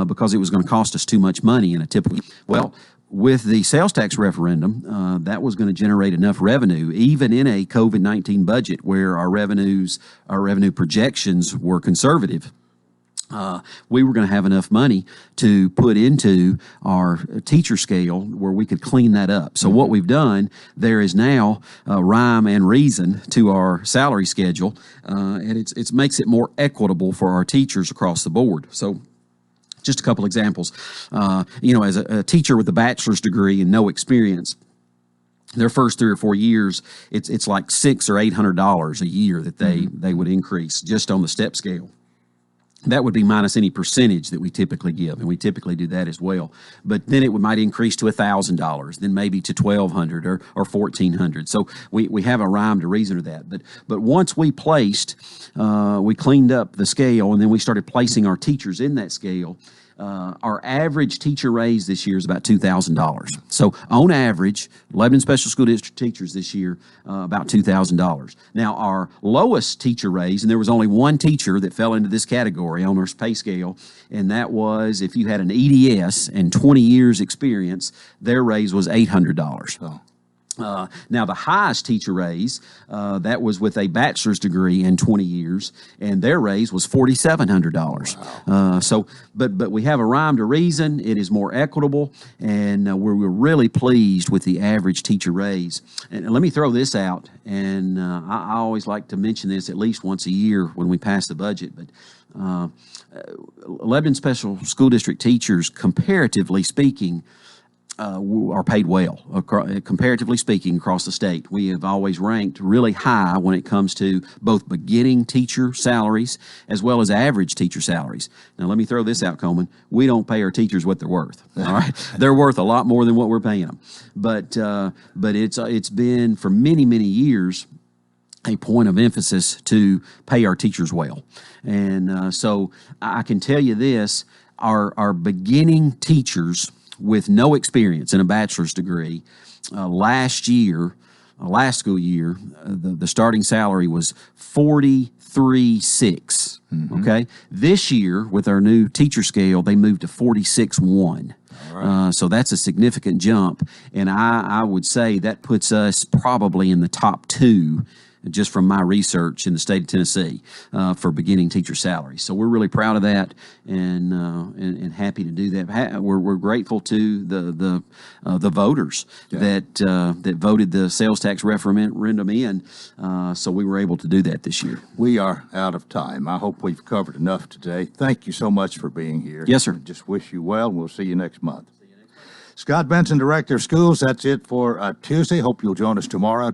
because it was going to cost us too much money in a typical. Well, with the sales tax referendum, that was going to generate enough revenue, even in a COVID-19 budget where our revenue projections were conservative. We were going to have enough money to put into our teacher scale where we could clean that up. So what we've done, there is now rhyme and reason to our salary schedule, and it makes it more equitable for our teachers across the board. So just a couple examples. As a teacher with a bachelor's degree and no experience, their first 3 or 4 years, it's like $600 or $800 a year that they would increase just on the step scale. That would be minus any percentage that we typically give, and we typically do that as well. But then it might increase to $1,000, then maybe to $1,200 or $1,400. So we have a rhyme to reason to that. But once we we cleaned up the scale, and then we started placing our teachers in that scale. Our average teacher raise this year is about $2,000. So on average, Lebanon Special School District teachers this year, about $2,000. Now, our lowest teacher raise, and there was only one teacher that fell into this category on our pay scale, and that was if you had an EDS and 20 years experience, their raise was $800. Oh. Now, the highest teacher raise, that was with a bachelor's degree and 20 years, and their raise was $4,700. Wow. But we have a rhyme to reason. It is more equitable, and we're really pleased with the average teacher raise. And let me throw this out, and I always like to mention this at least once a year when we pass the budget, but Lebanon Special School District teachers, comparatively speaking, are paid well, comparatively speaking, across the state. We have always ranked really high when it comes to both beginning teacher salaries as well as average teacher salaries. Now, let me throw this out, Coleman. We don't pay our teachers what they're worth. All right, they're worth a lot more than what we're paying them. But it's been for many years a point of emphasis to pay our teachers well, and so I can tell you this: our beginning teachers with no experience in a bachelor's degree, last school year, the starting salary was $43,600. Okay, this year with our new teacher scale, they moved to $46,100. Right. So that's a significant jump, and I would say that puts us probably in the top 2. Just from my research in the state of Tennessee for beginning teacher salaries. So we're really proud of that and happy to do that. We're grateful to the voters that voted the sales tax referendum in, so we were able to do that this year. We are out of time. I hope we've covered enough today. Thank you so much for being here. Yes, sir. Just wish you well, and we'll see you next month. Scott Benson, Director of Schools. That's it for Tuesday. Hope you'll join us tomorrow.